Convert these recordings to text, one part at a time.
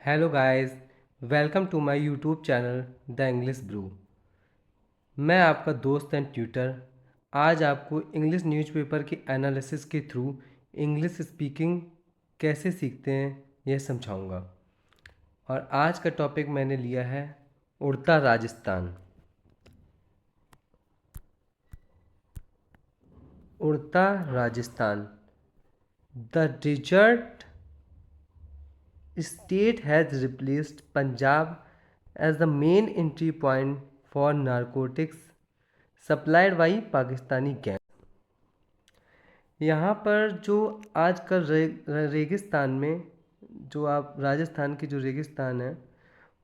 Hello guys, welcome to my YouTube channel The English Brew. मैं आपका दोस्त and tutor आज आपको इंग्लिश न्यूज़पेपर के एनालिसिस के थ्रू इंग्लिश स्पीकिंग कैसे सीखते हैं यह समझाऊंगा। और आज का टॉपिक मैंने लिया है उड़ता राजस्थान। उड़ता Rajasthan. The dessert state has replaced Punjab as the main entry point for narcotics supplied by Pakistani gangs। यहाँ पर जो आजकल रेगिस्तान में, जो आप राजस्थान की जो रेगिस्तान है,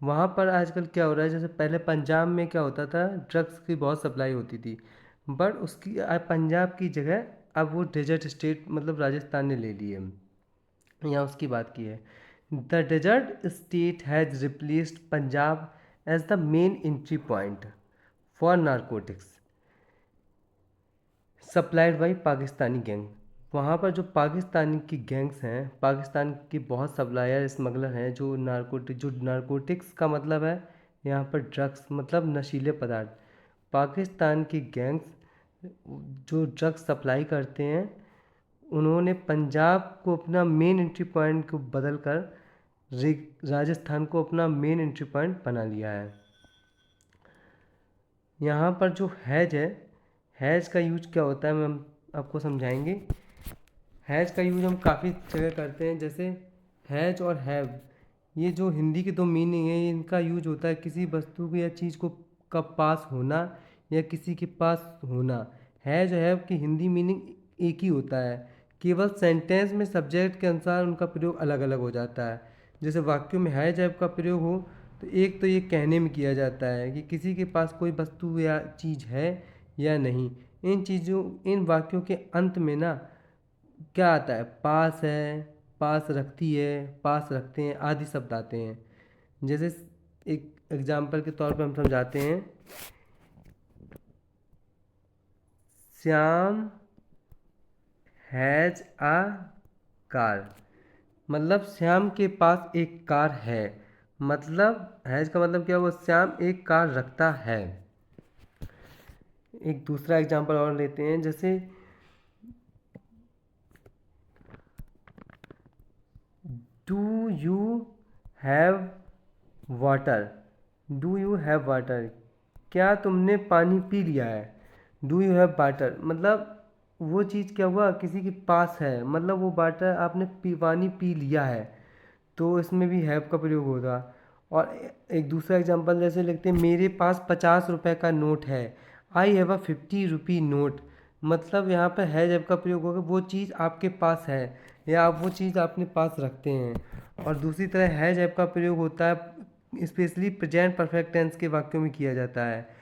वहाँ पर आजकल क्या हो रहा है, जैसे पहले पंजाब में क्या होता था, ड्रग्स की बहुत सप्लाई होती थी, बट उसकी पंजाब की जगह अब वो डेजर्ट स्टेट मतलब राजस्थान ने ले ली है। यहाँ उसकी बात की है। The desert state has replaced Punjab as the main entry point for narcotics supplied by Pakistani gang. वहाँ पर जो पाकिस्तानी की गैंग्स हैं, पाकिस्तान के बहुत सप्लायर स्मगलर हैं जो नारकोटिक्स का मतलब है यहाँ पर ड्रग्स मतलब नशीले पदार्थ। पाकिस्तान की गैंग्स जो ड्रग्स सप्लाई करते हैं, उन्होंने पंजाब को अपना मेन एंट्री पॉइंट को बदल कर राजस्थान को अपना मेन एंट्री पॉइंट बना लिया है। यहाँ पर जो हैज है, हैज का यूज क्या होता है मैं आपको समझाएंगे। हैज का यूज हम काफ़ी जगह करते हैं, जैसे हैज और हैव, ये जो हिंदी के दो मीनिंग है, इनका यूज होता है किसी वस्तु को या चीज़ को का पास होना या किसी के पास होना। हैज और हैव की हिंदी मीनिंग एक ही होता है, केवल सेंटेंस में सब्जेक्ट के अनुसार उनका प्रयोग अलग अलग हो जाता है। जैसे वाक्यों में हैज हैव का प्रयोग हो तो एक तो ये कहने में किया जाता है कि किसी के पास कोई वस्तु या चीज़ है या नहीं। इन वाक्यों के अंत में ना क्या आता है, पास है, पास रखती है, पास रखते हैं आदि शब्द आते हैं। जैसे एक एग्जाम्पल के तौर पर हम समझाते हैं, श्याम हैज अ कार, मतलब श्याम के पास एक कार है। मतलब हैज का मतलब क्या हुआ, श्याम एक कार रखता है। एक दूसरा एग्जाम्पल और लेते हैं, जैसे do you have water. Do you have water, क्या तुमने पानी पी लिया है। डू यू हैव वाटर मतलब वो चीज़ क्या हुआ, किसी के पास है, मतलब वो वाटर आपने पानी पी लिया है, तो इसमें भी हैव का प्रयोग होगा। और एक दूसरा एग्जांपल जैसे लिखते हैं, मेरे पास 50 रुपए का नोट है। I have a 50 rupee note, मतलब यहाँ पर हैज हैव का प्रयोग होगा, वो चीज़ आपके पास है या आप वो चीज़ अपने पास रखते हैं। और दूसरी तरह हैज हैव का प्रयोग होता है स्पेशली प्रेजेंट परफेक्ट टेंस के वाक्यों में किया जाता है।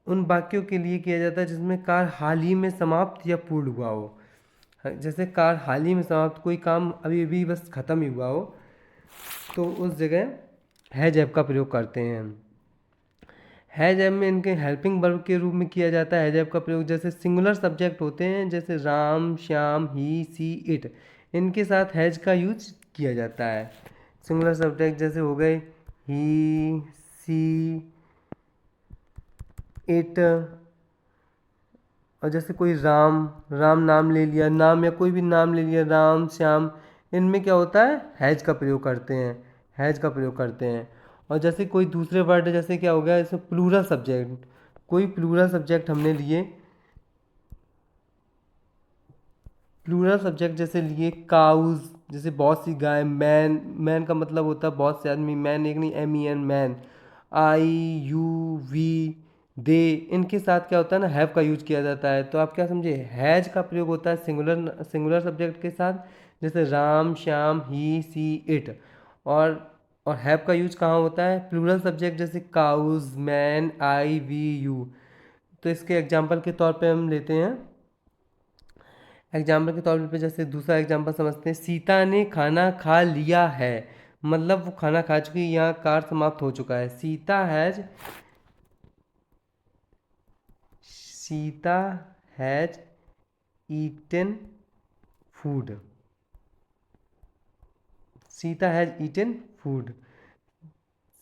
उन वाक्यों के लिए किया जाता है जिसमें कार्य हाल ही में समाप्त या पूर्ण हुआ हो। जैसे कार्य हाल ही में समाप्त, कोई काम अभी अभी बस ख़त्म ही हुआ हो, तो उस जगह हैज हैव का प्रयोग करते हैं। हैज हैव में इनके हेल्पिंग वर्ब के रूप में किया जाता है हैज हैव का प्रयोग। जैसे सिंगुलर सब्जेक्ट होते हैं, जैसे Ram, Shyam, he, she, it, इनके साथ हैज का यूज किया जाता है। सिंगुलर सब्जेक्ट जैसे हो गए ही, सी, इट। और जैसे कोई राम, राम नाम ले लिया, नाम या कोई भी नाम ले लिया, राम, श्याम, इनमें क्या होता है, हैज का प्रयोग करते हैं। हैज का प्रयोग करते हैं। और जैसे कोई दूसरे वर्ड, जैसे क्या हो गया, जैसे प्लूरल सब्जेक्ट, कोई प्लूरल सब्जेक्ट हमने लिए, प्लूरल सब्जेक्ट जैसे लिए काउज, जैसे बहुत सी गाय, मैन, मैन का मतलब होता है बहुत से आदमी, मैन एक नहीं, M E N man. I, you, we, they, इनके साथ क्या होता है ना, हैव का यूज किया जाता है। तो आप क्या समझे, हैज का प्रयोग होता है सिंगुलर सब्जेक्ट के साथ, जैसे Ram, Shyam, he, she, it. और और हैव का यूज कहाँ होता है, प्लूरल सब्जेक्ट जैसे cows, man, I, we, you. तो इसके एग्जाम्पल के तौर पे हम लेते हैं, एग्जाम्पल के तौर पे जैसे दूसरा एग्जाम्पल समझते हैं, सीता ने खाना खा लिया है, मतलब वो खाना खा चुकी है, यहाँ कार समाप्त हो चुका है। Sita has eaten food. Sita has eaten food,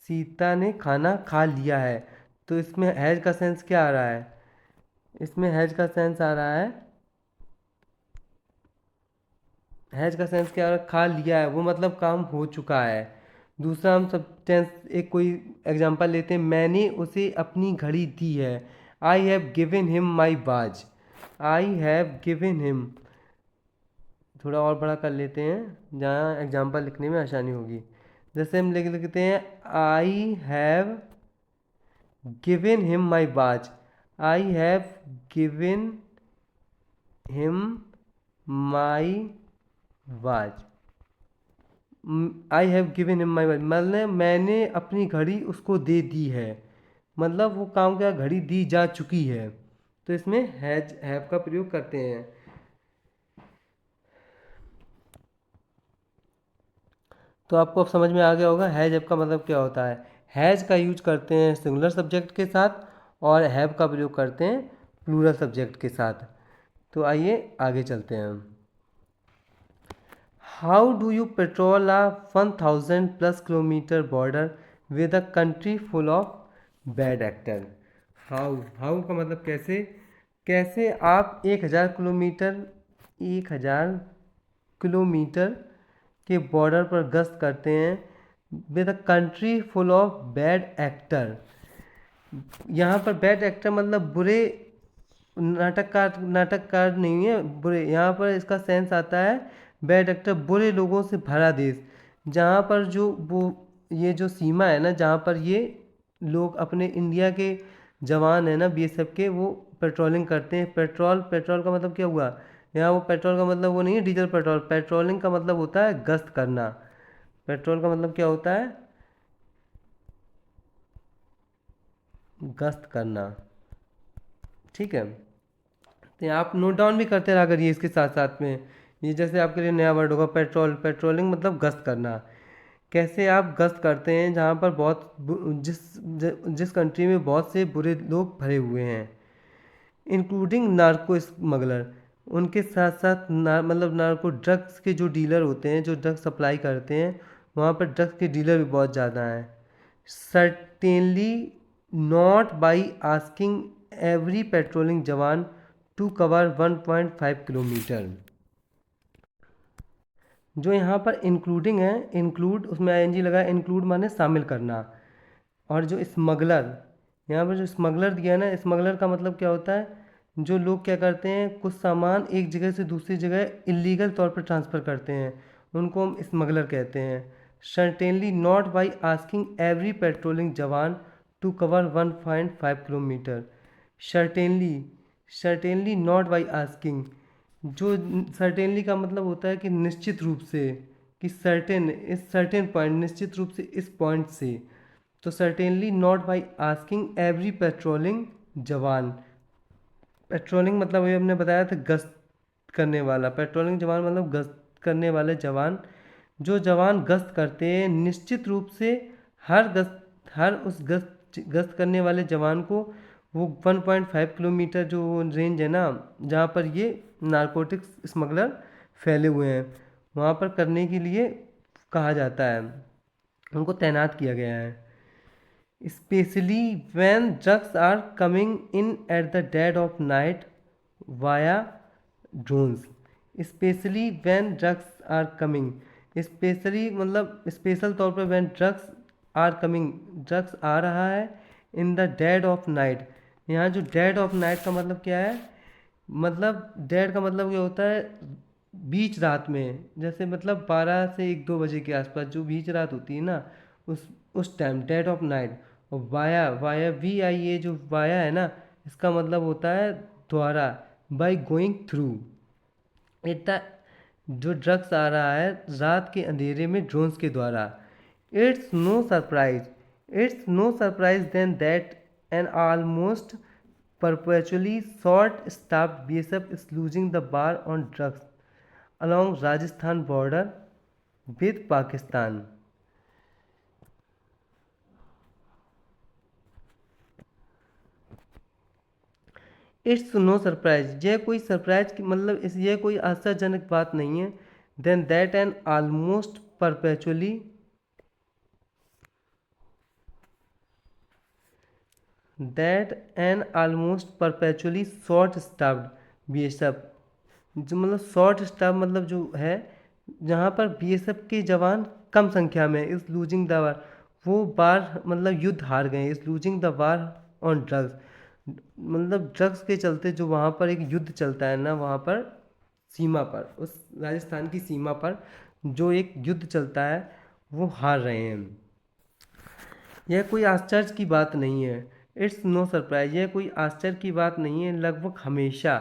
Sita ने खाना खा लिया है। तो इसमें हैज का सेंस क्या आ रहा है? इसमें हैज का सेंस आ रहा है, हैज का सेंस क्या आ रहा है? खा लिया है, वो मतलब काम हो चुका है। दूसरा हम सब टेंस एक कोई एग्जांपल लेते हैं, मैंने उसे अपनी घड़ी दी है। I have given him my watch, I have given him. थोड़ा और बड़ा कर लेते हैं जहाँ एग्जांपल लिखने में आसानी होगी। जैसे हम लिख लिखते हैं, I have given him my watch, I have given him my watch, I have given him my watch मतलब मैंने अपनी घड़ी उसको दे दी है, मतलब वो काम क्या, घड़ी दी जा चुकी है। तो इसमें हैव का प्रयोग करते हैं। तो आपको अब समझ में आ गया होगा हैज हैव का मतलब क्या होता है। हैज का यूज करते हैं सिंगुलर सब्जेक्ट के साथ और हैव का प्रयोग करते हैं प्लूरल सब्जेक्ट के साथ। तो आइए आगे चलते हैं। How do you petrol a 1000+ kilometre border with a country full of bad actor. How का मतलब कैसे, कैसे आप 1000 किलोमीटर के बॉर्डर पर गश्त करते हैं with a country full of bad actor. यहाँ पर बैड एक्टर मतलब बुरे नाटककार नहीं है, बुरे, यहाँ पर इसका सेंस आता है बैड एक्टर बुरे लोगों से भरा देश। जहाँ पर जो वो ये जो सीमा है ना, जहाँ पर ये लोग अपने इंडिया के जवान है ना बीएसएफ के, वो पेट्रोलिंग करते हैं। पेट्रोल, पेट्रोल का मतलब क्या हुआ, यहाँ वो पेट्रोल का मतलब वो नहीं है डीजल पेट्रोल, पेट्रोलिंग का मतलब होता है गश्त करना। पेट्रोल का मतलब क्या होता है, गश्त करना। ठीक है, तो आप नोट डाउन भी करते रहा करिए इसके साथ साथ में। ये जैसे आपके लिए नया वर्ड होगा पेट्रोल, पेट्रोलिंग मतलब गश्त करना। कैसे आप गश्त करते हैं जहाँ पर जिस कंट्री में बहुत से बुरे लोग भरे हुए हैं, इंक्लूडिंग नार्को स्मगलर, उनके साथ साथ मतलब नार्को ड्रग्स के जो डीलर होते हैं, जो ड्रग्स सप्लाई करते हैं, वहाँ पर ड्रग्स के डीलर भी बहुत ज़्यादा हैं। Certainly not by asking every patrolling jawan to cover 1.5 kilometre. जो यहाँ पर इंक्लूडिंग है, इंक्लूड उसमें आईएनजी लगा, इंक्लूड माने शामिल करना। और जो स्मगलर, यहाँ पर जो स्मगलर दिया है ना, स्मगलर का मतलब क्या होता है, जो लोग क्या करते हैं कुछ सामान एक जगह से दूसरी जगह इलीगल तौर पर ट्रांसफ़र करते हैं, उनको हम स्मगलर कहते हैं। Certainly not by asking every patrolling jawan to cover 1.5 kilometre. Certainly, certainly not by asking, जो सर्टेनली का मतलब होता है कि निश्चित रूप से, कि सर्टेन इस सर्टेन पॉइंट, निश्चित रूप से इस पॉइंट से। तो certainly not by asking every patrolling जवान, पेट्रोलिंग मतलब ये हमने बताया था गश्त करने वाला, पेट्रोलिंग जवान मतलब गश्त करने वाले जवान। जो जवान गश्त करते हैं निश्चित रूप से, हर उस गश्त करने वाले जवान को वो 1.5 किलोमीटर जो रेंज है ना, जहाँ पर ये नारकोटिक्स स्मगलर फैले हुए हैं, वहाँ पर करने के लिए कहा जाता है, उनको तैनात किया गया है। especially when drugs are coming in at the dead of night via drones। especially when drugs are coming, specially मतलब स्पेशल तौर पर when drugs are coming, drugs आ रहा है in the dead of night. यहाँ जो डेड ऑफ नाइट का मतलब क्या है, मतलब डेड का मतलब क्या होता है बीच रात में, जैसे मतलब 12 से 1-2 बजे के आसपास जो बीच रात होती है ना, उस टाइम डेड ऑफ नाइट। और वाया, वाया VIA जो वाया है ना, इसका मतलब होता है द्वारा, बाई गोइंग थ्रू इतना, जो ड्रग्स आ रहा है रात के अंधेरे में ड्रोन्स के द्वारा। It's no surprise then that an almost perpetually short-staffed BSF is losing the war on drugs along Rajasthan border with Pakistan। It's no surprise, यह कोई सरप्राइज की मतलब इस, यह कोई आश्चर्यजनक बात नहीं है। Then that an almost perpetually that an almost perpetually short staffed BSF, जो मतलब शॉर्ट स्टाफ मतलब जो है जहाँ पर बीएसएफ के जवान कम संख्या में इस लूजिंग द वार, वो बार मतलब युद्ध हार गए, इस losing the war on drugs, मतलब ड्रग्स के चलते जो वहाँ पर एक युद्ध चलता है ना, वहाँ पर सीमा पर, उस राजस्थान की सीमा पर जो एक युद्ध चलता है वो हार रहे हैं। यह कोई आश्चर्य की बात नहीं है, इट्स नो सरप्राइज, यह कोई आश्चर्य की बात नहीं है, लगभग हमेशा,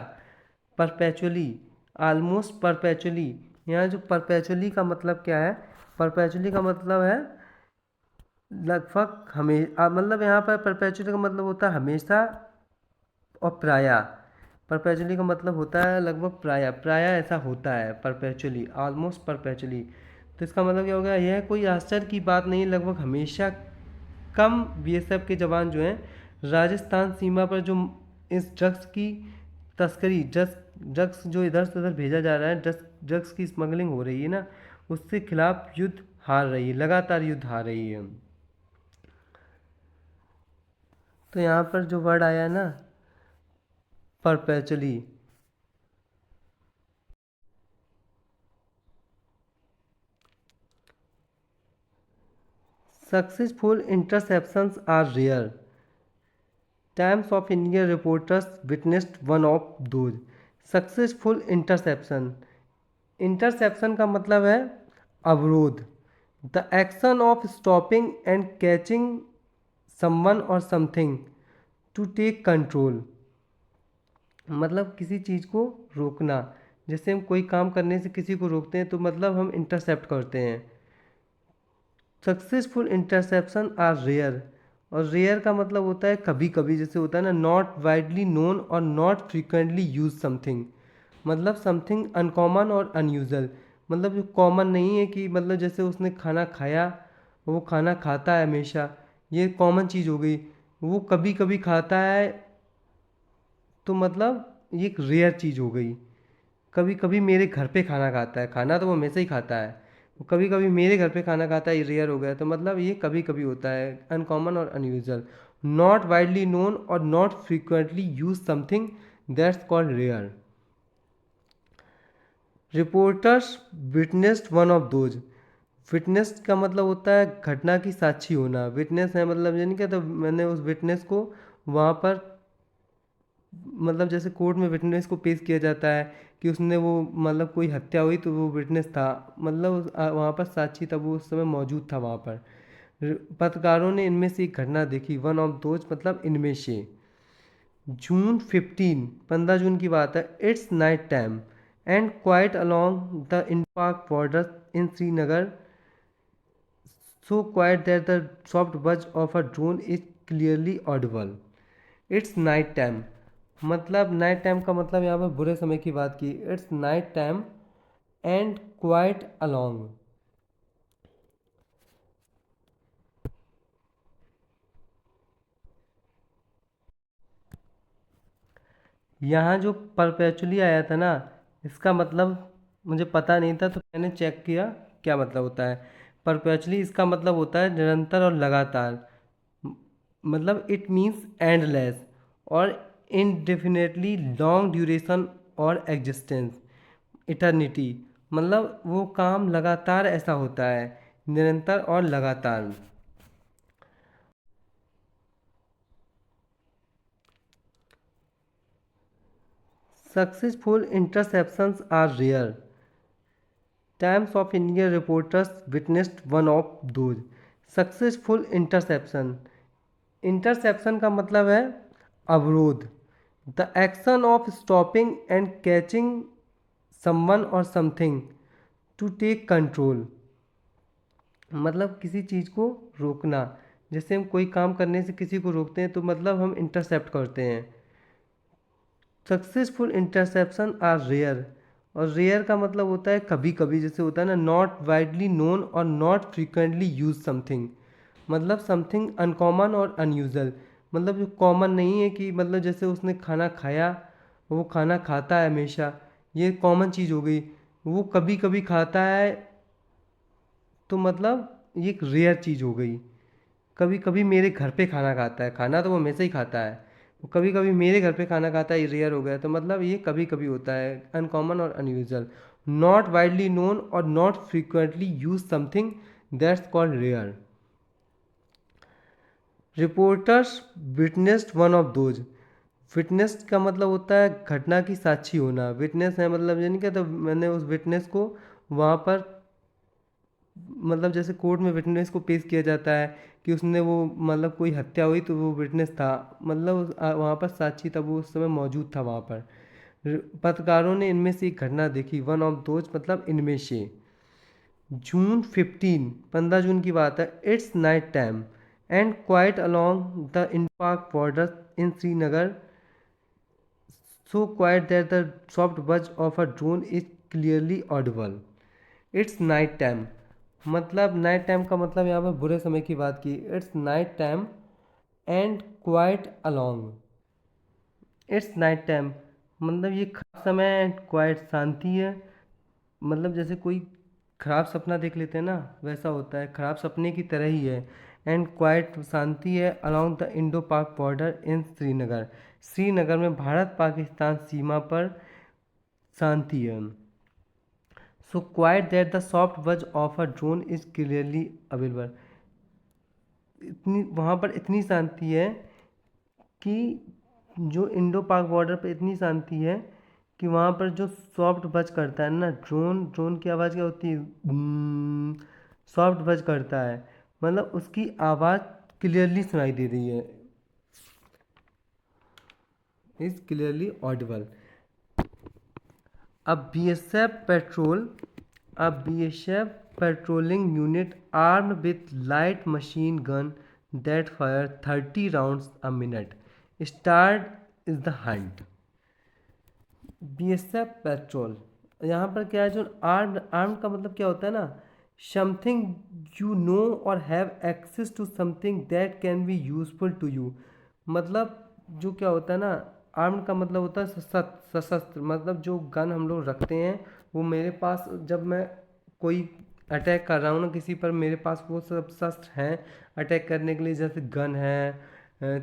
परपेचुअली, ऑलमोस्ट परपेचुअली। यहाँ जो परपेचुअली का मतलब क्या है, परपेचुअली का मतलब है लगभग मतलब यहाँ पर परपेचुअली का मतलब होता है हमेशा और प्रायः। परपेचुअली का मतलब होता है लगभग प्रायः, प्रायः ऐसा होता है परपेचुअली, ऑलमोस्ट परपेचुअली। तो इसका मतलब क्या हो गया, यह कोई आश्चर्य की बात नहीं, लगभग हमेशा कम बीएसएफ के जवान जो हैं राजस्थान सीमा पर जो इस ड्रग्स की तस्करी, ड्रग्स जो इधर से उधर भेजा जा रहा है, ड्रग्स की स्मगलिंग हो रही है ना, उसके खिलाफ युद्ध हार रही है, लगातार युद्ध हार रही है। तो यहाँ पर जो वर्ड आया है ना, perpetually, successful interceptions are rare, Times of India reporters witnessed one of those. Successful interception, interception का मतलब है अवरोध, the action of stopping and catching someone or something to take control, मतलब किसी चीज़ को रोकना, जैसे हम कोई काम करने से किसी को रोकते हैं तो मतलब हम इंटरसेप्ट करते हैं। सक्सेसफुल इंटरसेप्शन आर रेयर, और रेयर का मतलब होता है कभी कभी, जैसे होता है ना not widely known or not frequently use something, मतलब समथिंग अनकॉमन और अनयूजल, मतलब जो कॉमन नहीं है कि मतलब जैसे उसने खाना खाया, वो खाना खाता है हमेशा, ये कॉमन चीज़ हो गई। वो कभी कभी खाता है तो मतलब ये एक रेयर चीज़ हो गई। कभी कभी मेरे घर पे खाना खाता है, खाना तो वो हमेशा ही खाता है, वो कभी कभी मेरे घर पे खाना खाता है, ये रेयर हो गया, तो मतलब ये कभी कभी होता है, uncommon or unusual. Not widely known or not frequently use something, that's called rare. Reporters witnessed one of those, witness का मतलब होता है घटना की साक्षी होना, विटनेस है मतलब यानी क्या, तो मैंने उस विटनेस को वहाँ पर, मतलब जैसे कोर्ट में विटनेस को पेश किया जाता है कि उसने वो मतलब कोई हत्या हुई तो वो विटनेस था, मतलब वहाँ पर साक्षी था, वो उस समय मौजूद था वहाँ पर। पत्रकारों ने इनमें से एक घटना देखी, वन ऑफ दोज मतलब इनमें से। जून 15, 15 जून की बात है, it's night time and quiet along the in Pak border in Srinagar, so quiet that the soft buzz of a drone is clearly audible. It's night time, मतलब नाइट टाइम का मतलब यहाँ पर बुरे समय की बात की, it's night time and quiet along. यहाँ जो परपेचुअली आया था ना, इसका मतलब मुझे पता नहीं था तो मैंने चेक किया क्या मतलब होता है। परपेचुअली इसका मतलब होता है निरंतर और लगातार, म- मतलब इट मीन्स एंडलेस और इनडेफिनेटली लॉन्ग ड्यूरेशन और एग्जिस्टेंस, इटर्निटी, मतलब वो काम लगातार ऐसा होता है, निरंतर और लगातार। Successful interceptions are rare, Times of India reporters witnessed one of those. Successful interception, interception का मतलब है अवरोध, the action of stopping and catching someone or something to take control, मतलब किसी चीज़ को रोकना, जैसे हम कोई काम करने से किसी को रोकते हैं तो मतलब हम इंटरसेप्ट करते हैं। सक्सेसफुल इंटरसेप्शन आर रेयर, और रेयर का मतलब होता है कभी कभी, जैसे होता है ना not widely known or not frequently use something, मतलब समथिंग अनकॉमन और अनयूजल, मतलब जो कॉमन नहीं है कि मतलब जैसे उसने खाना खाया, वो खाना खाता है हमेशा, ये कॉमन चीज़ हो गई। वो कभी कभी खाता है तो मतलब ये एक रेयर चीज़ हो गई। कभी कभी मेरे घर पे खाना खाता है, खाना तो वो हमेशा ही खाता है, कभी कभी मेरे घर पे खाना खाता है, ये रेयर हो गया। तो मतलब ये कभी कभी होता है, uncommon or unusual. Not widely known or not frequently use something, that's called rare. Reporters witnessed one of those. Witness का मतलब होता है घटना की साक्षी होना। विटनेस है मतलब यानी क्या, तो मैंने उस विटनेस को वहाँ पर, मतलब जैसे कोर्ट में विटनेस को पेश किया जाता है कि उसने वो मतलब कोई हत्या हुई तो वो विटनेस था, मतलब वहाँ पर साक्षी था, वो उस समय मौजूद था वहाँ पर। पत्रकारों ने इनमें से एक घटना देखी, वन ऑफ दोज मतलब इनमें से। जून 15, 15 जून की बात है। It's night time and quiet along the in Pak border in Srinagar, so quiet that the soft buzz of a drone is clearly audible. It's night time, मतलब नाइट टाइम का मतलब यहाँ पर बुरे समय की बात की। It's night time and quiet along. It's night time मतलब ये खराब समय है, एंड क्वाइट शांति है, मतलब जैसे कोई खराब सपना देख लेते हैं ना, वैसा होता है, खराब सपने की तरह ही है। एंड क्वाइट शांति है अलोंग द इंडो पाक बॉर्डर इन श्रीनगर, श्रीनगर में भारत पाकिस्तान सीमा पर शांति है। सो quiet that the soft buzz of a drone is clearly available. इतनी वहाँ पर इतनी शांति है कि जो इंडो पाक बॉर्डर पर इतनी शांति है कि वहाँ पर जो सॉफ्ट बज करता है ना, ड्रोन ड्रोन की आवाज़ क्या होती है, सॉफ्ट बज करता है, मतलब उसकी आवाज़ क्लियरली सुनाई दे रही है, is clearly Audible. A BSF patrol, a BSF patrolling unit armed with light machine gun that fire 30 rounds a minute start is the hunt. BSF petrol, यहाँ पर क्या है, जो आर्म्ड, आर्म्ड का मतलब क्या होता है ना, something you know or have access to something that can be useful to you. मतलब जो क्या होता है ना, आर्म्ड का मतलब होता है सशस्त्र, सशस्त्र मतलब जो गन हम लोग रखते हैं वो मेरे पास, जब मैं कोई अटैक कर रहा हूँ ना किसी पर, मेरे पास वो सब शस्त्र हैं अटैक करने के लिए, जैसे गन है,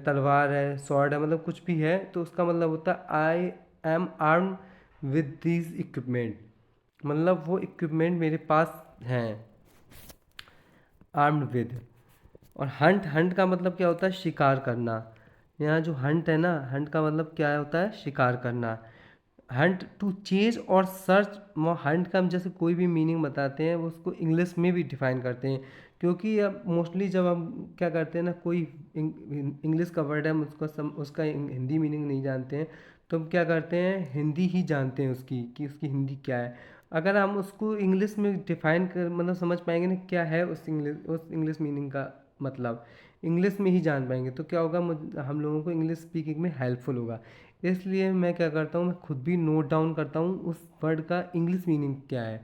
तलवार है, स्वॉर्ड है, मतलब कुछ भी है, तो उसका मतलब होता है I am arm with these equipment, मतलब वो इक्विपमेंट मेरे पास हैं, आर्म्ड विद। और हंट, हंट का मतलब क्या होता है, शिकार करना। यहाँ जो हंट है ना, हंट का मतलब क्या होता है, शिकार करना। हंट टू चेज और सर्च, वो हंट का हम जैसे कोई भी मीनिंग बताते हैं वो उसको इंग्लिश में भी डिफाइन करते हैं, क्योंकि अब मोस्टली जब हम क्या करते हैं ना, कोई इंग्लिश का वर्ड है हम उसका हिंदी मीनिंग नहीं जानते हैं, तो हम क्या करते हैं, हिंदी ही जानते हैं उसकी कि उसकी हिंदी क्या है। अगर हम उसको इंग्लिश में डिफाइन कर मतलब समझ पाएंगे ना क्या है उस इंग्लिश मीनिंग का मतलब, इंग्लिश में ही जान पाएंगे, तो क्या होगा, हम लोगों को इंग्लिश स्पीकिंग में हेल्पफुल होगा। इसलिए मैं क्या करता हूँ, मैं खुद भी नोट डाउन करता हूँ उस वर्ड का इंग्लिश मीनिंग क्या है,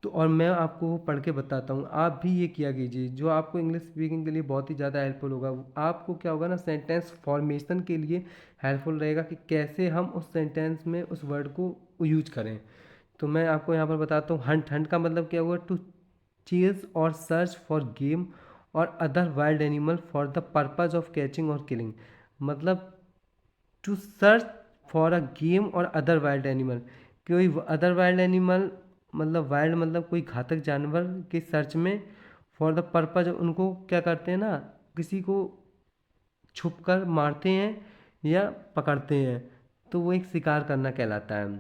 तो और मैं आपको वो पढ़ के बताता हूँ। आप भी ये किया कीजिए, जो आपको इंग्लिश स्पीकिंग के लिए बहुत ही ज़्यादा हेल्पफुल होगा। आपको क्या होगा ना, सेंटेंस फॉर्मेशन के लिए हेल्पफुल रहेगा कि कैसे हम उस सेंटेंस में उस वर्ड को यूज करें। तो मैं आपको यहाँ पर बताता हूँ, हंट, हंट का मतलब क्या हुआ, टू चेज और सर्च फॉर गेम और other wild animal for the purpose of catching और किलिंग। मतलब to search for a game और अदर वाइल्ड एनिमल, कोई अदर वाइल्ड एनिमल मतलब वाइल्ड मतलब कोई घातक जानवर के सर्च में, फॉर द पर्पज उनको क्या करते हैं ना, किसी को छुप कर मारते हैं या पकड़ते हैं, तो वो एक शिकार करना कहलाता है।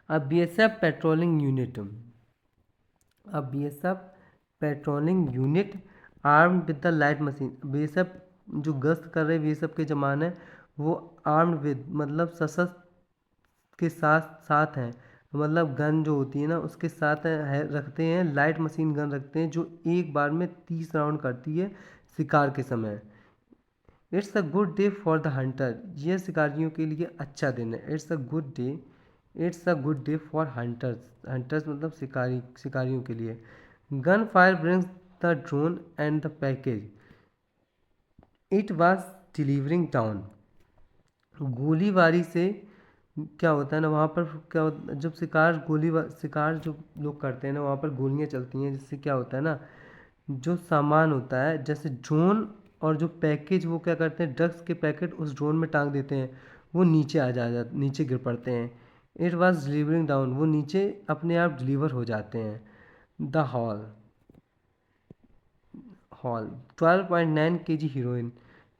अब BSF पेट्रोलिंग यूनिट, अब BSF patrolling unit armed with the light machine, BSF जो गश्त कर रहे BSF के जवान हैं वो आर्म्ड विद मतलब सशस्त्र के साथ साथ हैं, मतलब गन जो होती है ना उसके साथ रखते हैं, लाइट मशीन गन रखते हैं जो एक बार में 30 राउंड करती है शिकार के समय। It's a good day for the Hunter, ये शिकारियों के लिए अच्छा दिन है। It's a good day, it's a good day for hunters, hunters मतलब शिकारी, शिकारियों के लिए। Gun fire brings the drone and the package it was delivering town, गोलीबारी से क्या होता है ना वहाँ पर, जब शिकार जो लोग करते हैं ना वहाँ पर गोलियाँ चलती हैं, जिससे क्या होता है ना, जो सामान होता है जैसे ड्रोन और जो पैकेज, वो क्या करते हैं ड्रग्स के पैकेट उस ड्रोन में टांग देते हैं, वो नीचे नीचे गिर पड़ते हैं। इट वॉज डिलीवरिंग डाउन, वो नीचे अपने आप डिलीवर हो जाते हैं। The hall hall 12.9 kg heroine,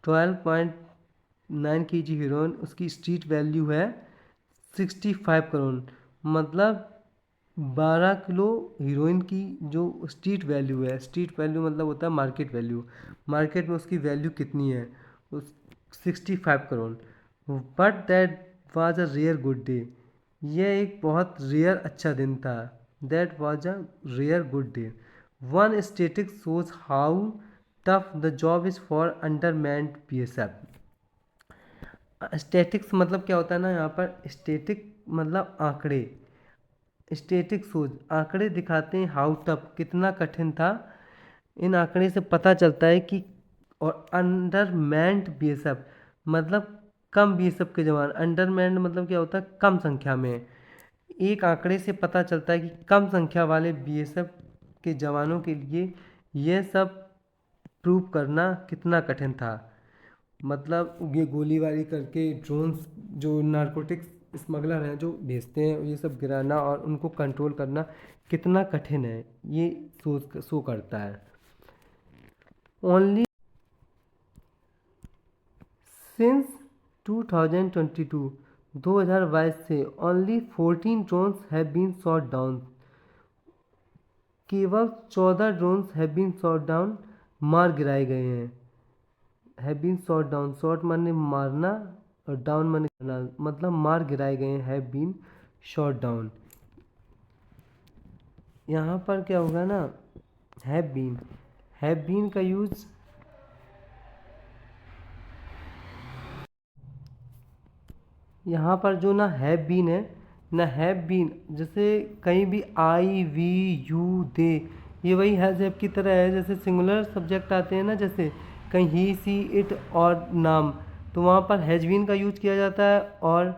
12.9 kg heroine, उसकी स्ट्रीट वैल्यू है 65 करोड़। मतलब 12 किलो हीरोइन की जो स्ट्रीट वैल्यू है, स्ट्रीट वैल्यू मतलब होता है मार्केट वैल्यू, मार्केट में उसकी वैल्यू कितनी है, उस 65 crore. But that was a rare good day, यह एक बहुत रेयर अच्छा दिन था। That was a rare good day. One static shows how tough the job is for undermanned BSF. Statics मतलब क्या होता है ना, यहाँ पर स्टैटिक मतलब आंकड़े, स्टैटिक शोज आंकड़े दिखाते हैं, हाउ टफ कितना कठिन था। इन आंकड़े से पता चलता है कि, और अंडरमैन्ड बीएसएफ मतलब कम बीएसएफ के जवान, अंडरमैन्ड मतलब क्या होता है कम संख्या में। एक आंकड़े से पता चलता है कि कम संख्या वाले बीएसएफ के जवानों के लिए यह सब प्रूव करना कितना कठिन था। मतलब ये गोलीबारी करके ड्रोन्स, जो नारकोटिक्स स्मगलर हैं जो भेजते हैं, ये सब गिराना और उनको कंट्रोल करना कितना कठिन है, ये शो करता है। ओनली सिंस 2022, 2022 से only 14 drones have been shot down, केवल 14 drones have been shot down, मार गिराए गए हैं। Have been shot down, shot मारने मारना और डाउन मारने गिराना, मतलब मार गिराए गए हैं, हैव बीन शॉट डाउन। यहाँ पर क्या होगा ना, हैव बीन का यूज, यहाँ पर जो ना हैव बीन है ना, हैव बीन जैसे कहीं भी आई वी यू दे, ये वही हैज़ हैव की तरह है, जैसे सिंगुलर सब्जेक्ट आते हैं ना, जैसे कहीं ही सी इट और नाम, तो वहाँ पर हैज़ बीन का यूज किया जाता है। और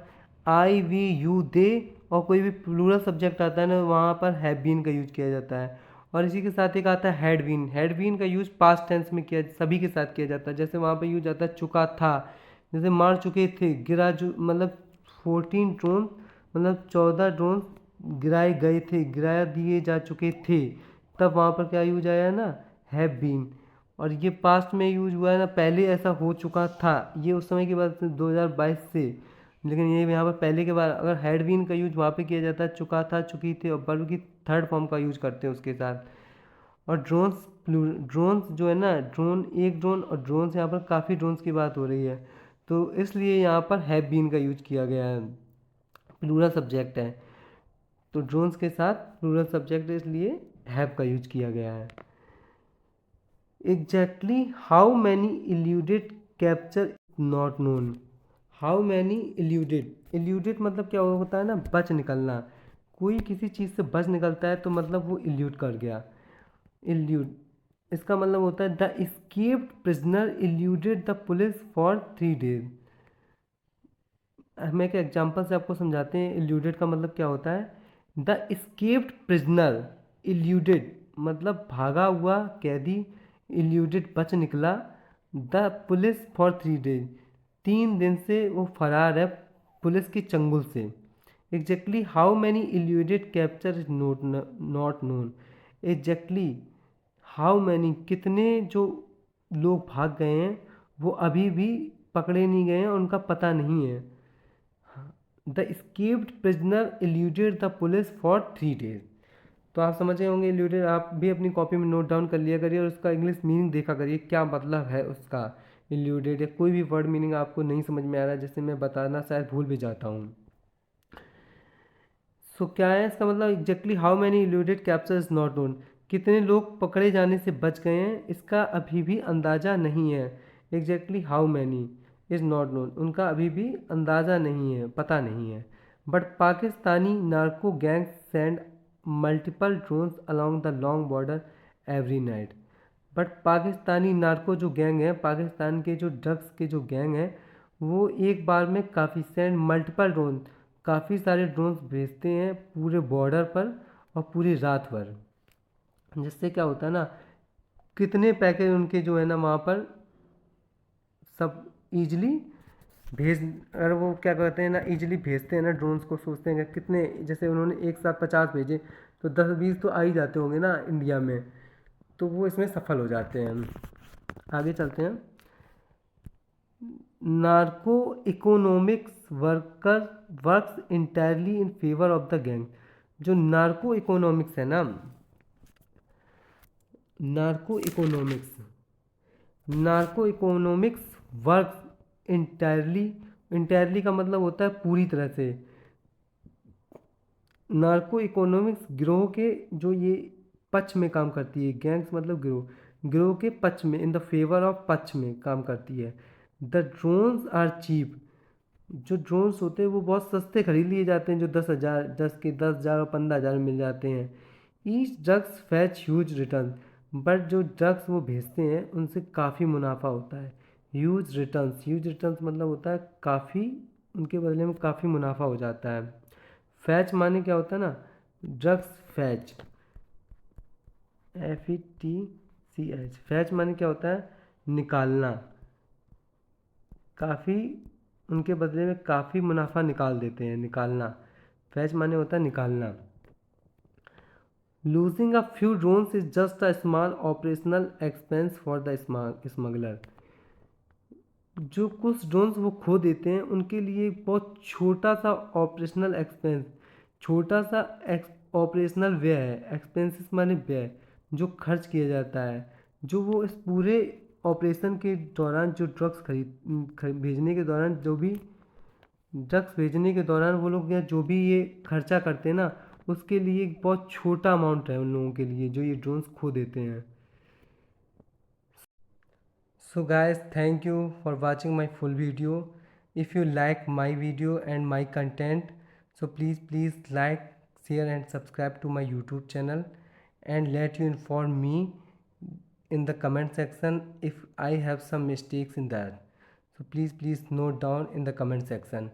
आई वी यू दे और कोई भी प्लूरल सब्जेक्ट आता है ना, वहाँ पर हैव बीन का यूज किया जाता है। और इसी के साथ एक आता है हैड बीन का यूज पास्ट टेंस में किया, सभी के साथ किया जाता है। जैसे वहाँ पर यूज आता है चुका था, जैसे मार चुके थे, गिरा जो मतलब 14 ड्रोन, मतलब 14 ड्रोन गिराए गए थे, गिरा दिए जा चुके थे, तब वहाँ पर क्या यूज आया है ना, हैव बीन। और ये पास्ट में यूज हुआ है ना, पहले ऐसा हो चुका था, ये उस समय की बात 2022 से। लेकिन ये यहाँ पर पहले के बाद अगर हैड बीन का यूज वहाँ पे किया जाता है, चुका था, चुकी थी, और वर्ब की थर्ड फॉर्म का यूज करते हैं उसके साथ। और ड्रोन्स जो है ना, ड्रोन एक ड्रोन और ड्रोन्स, यहाँ पर काफ़ी ड्रोन्स की बात हो रही है, तो इसलिए यहाँ पर हैव बीन का यूज किया गया है, प्लूरल सब्जेक्ट है, तो ड्रोन्स के साथ प्लूरल सब्जेक्ट है, इसलिए हैव का यूज किया गया है। Exactly how many eluded capture not known. How many eluded मतलब क्या होता है ना, बच निकलना, कोई किसी चीज़ से बच निकलता है तो मतलब वो इल्यूड कर गया। इल्यूड इसका मतलब होता है the escaped prisoner eluded the police for 3 days। हम एक एग्जांपल से आपको समझाते हैं इल्यूडेड का मतलब क्या होता है। द एस्केप्ड प्रिजनर इल्यूडेड मतलब भागा हुआ कैदी, इल्यूडेड बच निकला, द पुलिस फॉर 3 days 3 दिन से वो फरार है पुलिस के चंगुल से। Exactly how many eluded capture is not known. Exactly how many कितने जो लोग भाग गए हैं वो अभी भी पकड़े नहीं गए हैं, उनका पता नहीं है। The escaped prisoner eluded the police for 3 days। तो आप समझ गए होंगे eluded, आप भी अपनी कॉपी में नोट डाउन कर लिया करिए और उसका इंग्लिश मीनिंग देखा करिए क्या मतलब है उसका। eluded या कोई भी वर्ड मीनिंग आपको नहीं समझ में आ रहा है जिससे मैं बताना शायद भूल भी जाता हूँ। सो क्या है इसका मतलब, exactly how many eluded capture is not known, कितने लोग पकड़े जाने से बच गए हैं इसका अभी भी अंदाज़ा नहीं है। Exactly how many is not known, उनका अभी भी अंदाज़ा नहीं है, पता नहीं है। But Pakistani narco gang send multiple drones along the long border every night. But Pakistani narco जो गैंग है, पाकिस्तान के जो ड्रग्स के जो गैंग हैं, वो एक बार में काफ़ी सेंड मल्टीपल ड्रोन, काफ़ी सारे ड्रोन्स भेजते हैं पूरे बॉर्डर पर और पूरी रात भर। जिससे क्या होता है ना, कितने पैकेज उनके जो है ना वहाँ पर सब ईजिली भेज, अगर वो क्या कहते हैं ना ईजिली भेजते हैं ना ड्रोन्स को, सोचते हैं कि कितने, जैसे उन्होंने एक साथ 50 भेजे तो 10-20 तो आ ही जाते होंगे ना इंडिया में, तो वो इसमें सफल हो जाते हैं। आगे चलते हैं। Narco economics worker works entirely in favour of the gang. जो नार्को इकोनॉमिक्स है ना, narco economics narco economics works entirely, entirely का मतलब होता है पूरी तरह से। नार्को इकोनॉमिक्स गिरोह के जो ये पक्ष में काम करती है, गैंग्स मतलब गिरोह, गिरोह के पक्ष में, इन द फेवर ऑफ पक्ष में काम करती है। The drones are cheap. जो ड्रोन्स होते हैं वो बहुत सस्ते खरीद लिए जाते हैं, जो 10,000, 10,000 और 15,000 में मिल जाते हैं। Each drugs fetch huge return. But जो ड्रग्स वो भेजते हैं उनसे काफ़ी मुनाफा होता है। ह्यूज रिटर्न्स, ह्यूज रिटर्न्स मतलब होता है काफ़ी, उनके बदले में काफ़ी मुनाफा हो जाता है। फैच माने क्या होता है ना, ड्रग्स फैच, FETCH, फैच माने क्या होता है, निकालना। काफ़ी, उनके बदले में काफ़ी मुनाफा निकाल देते हैं, निकालना। फैच माने होता है निकालना। Losing a few drones is just a small operational expense for the smuggler. जो कुछ ड्रोन्स वो खो देते हैं उनके लिए बहुत छोटा सा ऑपरेशनल एक्सपेंस, छोटा सा ऑपरेशनल व्यय है, एक्सपेंसेस माने व्यय, जो खर्च किया जाता है, जो वो इस पूरे ऑपरेशन के दौरान, जो ड्रग्स भेजने के दौरान, जो भी ड्रग्स भेजने के दौरान वो लोग या जो भी ये खर्चा करते हैं ना, उसके लिए एक बहुत छोटा अमाउंट है उन लोगों के लिए जो ये ड्रोन्स खो देते हैं। So guys, thank you for watching my full video. If you like my video and my content, so please like, share and subscribe to my YouTube channel, and let you inform me in the comment section if I have some mistakes in that. So please note down in the comment section,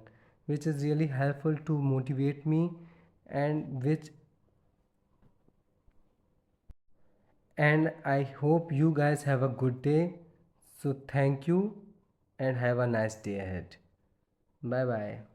which is really helpful to motivate me, and I hope you guys have a good day. So thank you and have a nice day ahead. Bye bye.